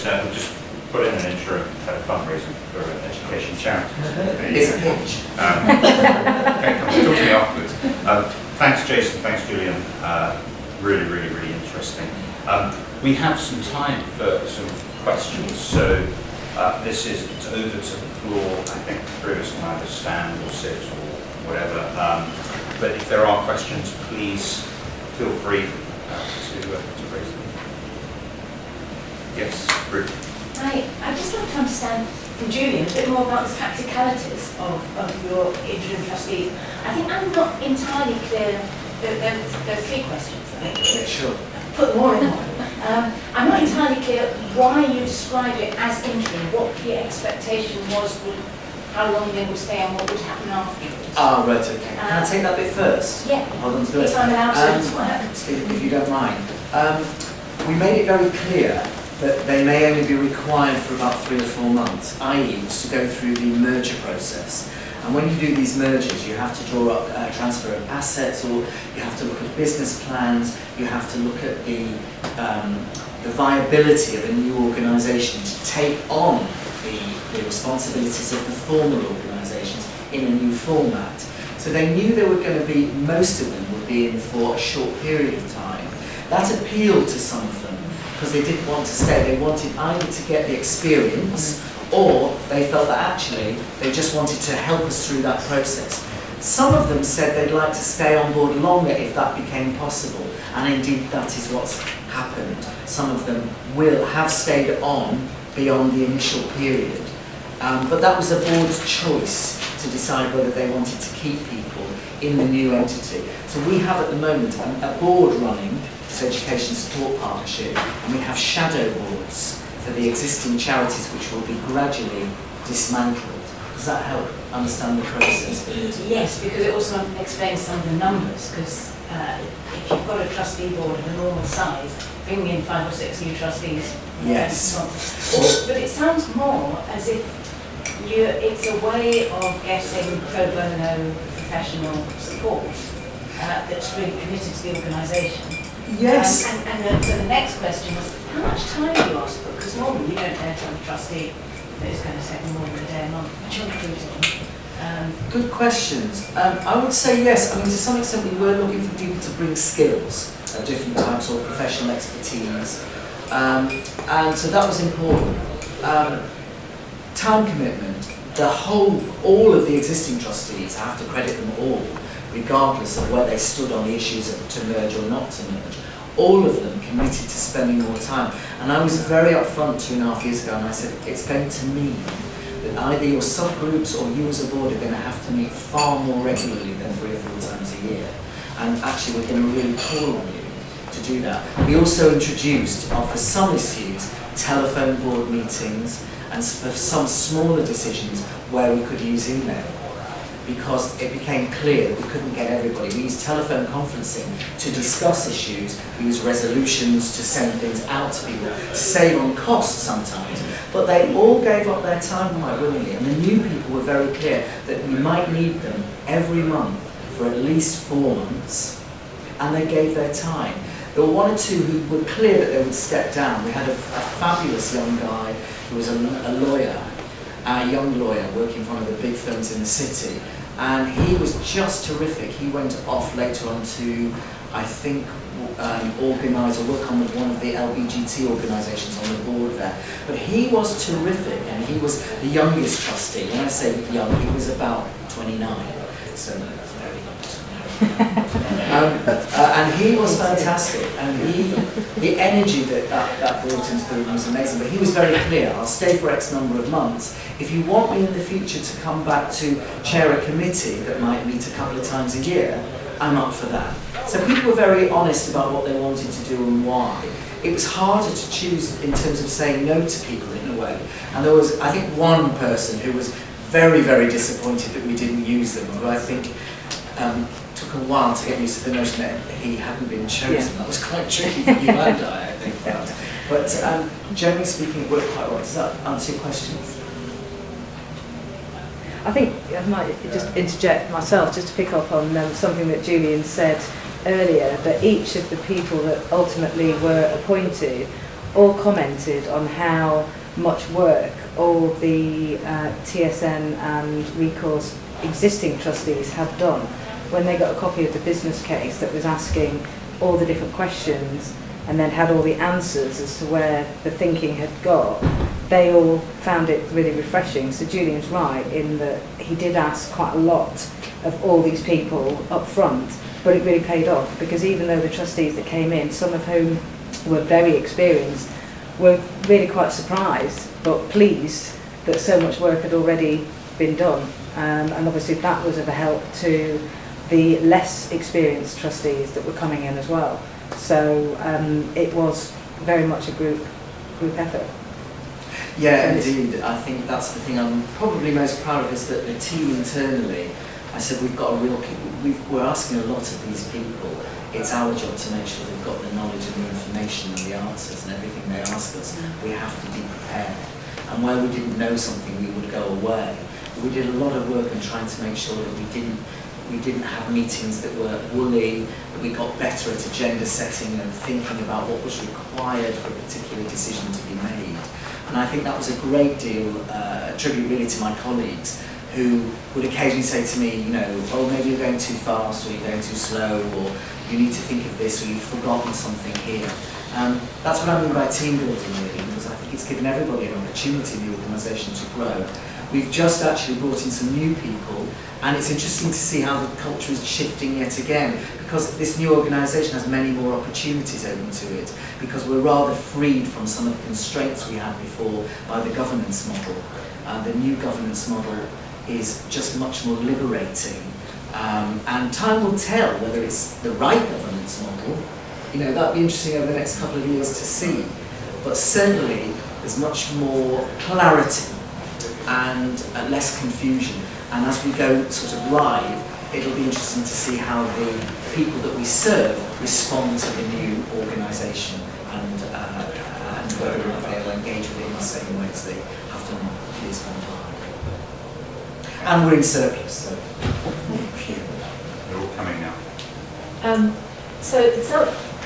just put in an interim kind of fundraising for an education charity. It's a pitch. Okay, come talk to me afterwards. Thanks, Jason. Thanks, Julian. Really, really, really interesting. We have some time for some questions, so it's over to the floor. I think the three of us can either stand or sit or whatever. But if there are questions, please feel free to raise them. Yes, Ruth. Hi, I'd just like to understand from Julian a bit more about the practicalities of your interim trustee. I think I'm not entirely clear. There are three questions, I think. Yeah, sure. Put more in one. I'm not entirely clear why you describe it as interim, what the expectation was, how long they would stay and what would happen afterwards. Ah, right, okay. Can I take that bit first? Yeah. Hold on to it. If I'm allowed to, that's what happens. If you don't mind. We made it very clear that they may only be required for about 3 or 4 months, i.e. to go through the merger process. And when you do these mergers, you have to draw up transfer of assets, or you have to look at business plans, you have to look at the viability of a new organisation to take on the responsibilities of the former organisations in a new format. So they knew they were going to be, most of them would be in for a short period of time. That appealed to some of them because they didn't want to stay. They wanted either to get the experience or they felt that actually they just wanted to help us through that process. Some of them said they'd like to stay on board longer if that became possible, and indeed that is what's happened. Some of them will have stayed on beyond the initial period, but that was a board's choice to decide whether they wanted to keep people in the new entity. So we have at the moment a board running this Education Support Partnership, and we have shadow boards for the existing charities which will be gradually dismantled. Does that help understand the process? Yes, because it also explains some of the numbers, because if you've got a trustee board of a normal size, bringing in 5 or 6 new trustees. Yes. But it sounds more as if it's a way of getting pro bono professional support that's really committed to the organisation. Yes. So the next question was, how much time do you ask for? Because normally you don't dare tell a trustee that it's going to take more than a day a month, which you're recruiting. Good questions. I would say yes. I mean, to some extent we were looking for people to bring skills at different types or professional expertise. And so that was important. Time commitment. All of the existing trustees, I have to credit them all, regardless of where they stood on the issues of to merge or not to merge. All of them committed to spending more time. And I was very upfront 2.5 years ago, and I said, it's going to mean that either your subgroups or you as a board are going to have to meet far more regularly than 3 or 4 times a year. And actually we're going to really call on you to do that. We also introduced, for some issues, telephone board meetings, and for some smaller decisions where we could use email, because it became clear that we couldn't get everybody. We used telephone conferencing to discuss issues, we used resolutions to send things out to people, to save on costs sometimes. But they all gave up their time quite willingly, and the new people were very clear that we might need them every month for at least 4 months, and they gave their time. There were 1 or 2 who were clear that they would step down. We had a fabulous young guy who was a lawyer, a young lawyer working for one of the big firms in the city, and he was just terrific. He went off later on to, I think, organise or work on one of the LBGT organisations on the board there. But he was terrific, and he was the youngest trustee. When I say young, he was about 29, so very young. And he was fantastic, and the energy that brought into the room was amazing. But he was very clear, I'll stay for X number of months. If you want me in the future to come back to chair a committee that might meet a couple of times a year, I'm up for that. So people were very honest about what they wanted to do and why. It was harder to choose in terms of saying no to people in a way. And there was, I think, one person who was very, very disappointed that we didn't use them, who I think took a while to get used to the notion that he hadn't been chosen. Yeah. That was quite tricky for you and I think. But generally speaking, it worked quite well. Does that answer your questions? I think I might just interject myself, just to pick up on something that Julian said earlier, that each of the people that ultimately were appointed all commented on how much work all the TSN and Recourse existing trustees had done when they got a copy of the business case that was asking all the different questions and then had all the answers as to where the thinking had got. They all found it really refreshing. So Julian's right in that he did ask quite a lot of all these people up front, but it really paid off, because even though the trustees that came in, some of whom were very experienced, were really quite surprised but pleased that so much work had already been done. And obviously that was of a help to the less experienced trustees that were coming in as well. So it was very much a group effort. Yeah, indeed. I think that's the thing I'm probably most proud of, is that the team internally, I said we've got a real, we're asking a lot of these people. It's our job to make sure they've got the knowledge and the information and the answers and everything they ask us. We have to be prepared. And where we didn't know something, we would go away. We did a lot of work in trying to make sure that we didn't have meetings that were woolly, that we got better at agenda setting and thinking about what was required for a particular decision to be made. And I think that was a great deal, a tribute really to my colleagues, who would occasionally say to me, you know, oh, maybe you're going too fast, or you're going too slow, or you need to think of this, or you've forgotten something here. That's what I mean by team building, really, because I think it's given everybody an opportunity in the organisation to grow. We've just actually brought in some new people, and it's interesting to see how the culture is shifting yet again, because this new organisation has many more opportunities open to it, because we're rather freed from some of the constraints we had before by the governance model. The new governance model is just much more liberating, and time will tell whether it's the right governance model. You know, that'll be interesting over the next couple of years to see, but certainly there's much more clarity and less confusion. And as we go sort of live, it'll be interesting to see how the people that we serve respond to the new organisation, and whether they'll engage with it in the same way as they have done years gone by. And we're in surplus, so They're all coming now. So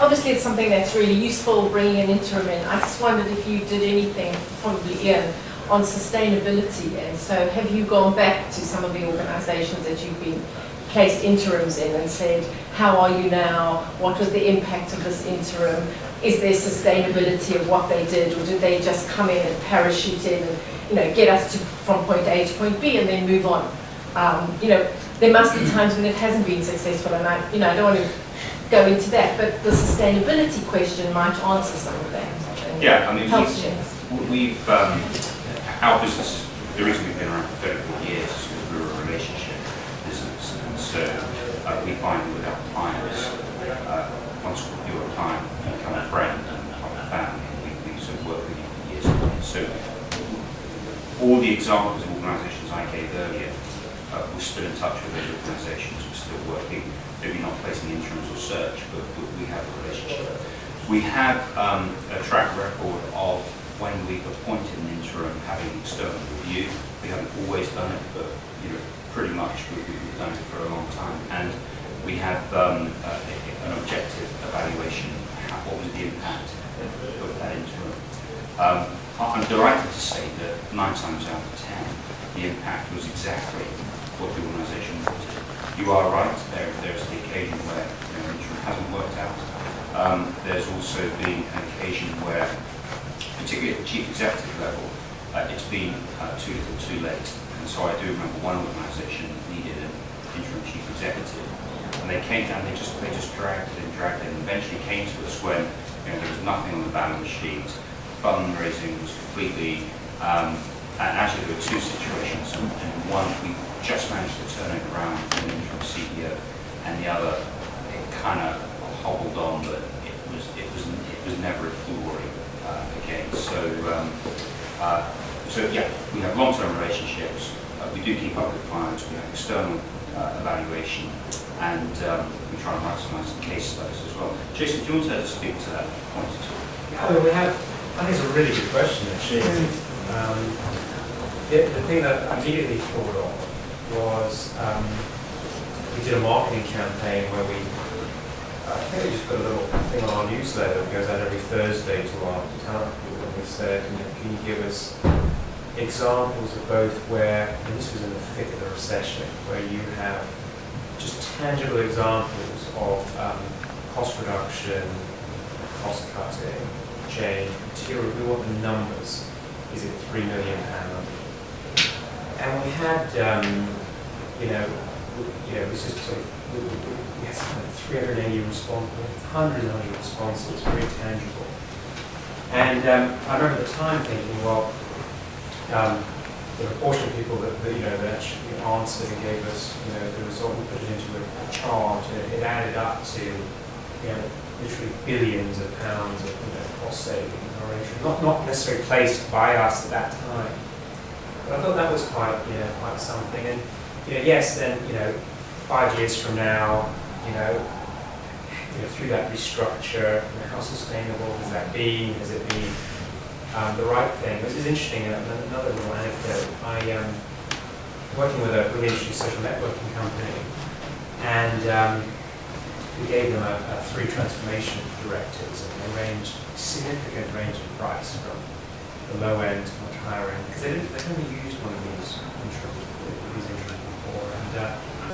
obviously it's something that's really useful, bringing an interim in. I just wondered if you did anything, probably Ian, on sustainability then. So have you gone back to some of the organisations that you've been placed interims in and said, how are you now? What was the impact of this interim? Is there sustainability of what they did, or did they just come in and parachute in and, you know, get us from point A to point B and then move on? You know, there must be times when it hasn't been successful, and I don't want to go into that, but the sustainability question might answer some of that. Yeah, I mean, we've our business, the reason we've been around for 34 years is because we're a relationship business, and so we find with our clients, once you're a client, you become a friend and become a family, and we sort of work with you for years. So all the examples of organisations I gave earlier, we're still in touch with those organisations, we're still working, maybe not placing interims or search, but we have a relationship. We have a track record of when we've appointed an interim having external review. We haven't always done it, but pretty much we've done it for a long time. And we have an objective evaluation. What was the impact of that interim? I'm delighted to say that 9 times out of 10, the impact was exactly what the organisation wanted. You are right, there's the occasion where an interim hasn't worked out. There's also been an occasion where, particularly at the chief executive level, it's been too little too late. And so I do remember one organisation needed an interim chief executive, and they came down, they just dragged it and eventually came to us when there was nothing on the balance sheet, fundraising was completely, and actually there were 2 situations, and one we just managed to turn it around with an interim CEO, and the other it kind of hobbled on, but it was never a glory again. So yeah, we have long-term relationships. We do keep up with clients. We have external evaluation, and we try and maximise the case studies as well. Jason, do you want to speak to that point at all? I mean, I think it's a really good question, actually. The thing that immediately thought of was we did a marketing campaign where we I think we just put a little thing on our newsletter that goes out every Thursday to our talent pool, and we said, can you give us examples of both where, and this was in the thick of the recession, where you have just tangible examples of cost reduction, cost cutting, change, material. We want the numbers. Is it £3 million? And we had, it was just sort of, we had something like 380 responses, 190 responses, very tangible. And I remember at the time thinking, well, the proportion of people that actually answered and gave us, the result, we put it into a chart, and it added up to, literally billions of pounds of cost saving in our industry. Not necessarily placed by us at that time, but I thought that was quite something. And yes, then 5 years from now, through that restructure, how sustainable has that been? Has it been the right thing? This is interesting. Another little anecdote. I'm working with a really interesting social networking company, and we gave them 3 transformation directives, and they ranged significant range in price from the low end to much higher end, because they've never used one of these instruments before. And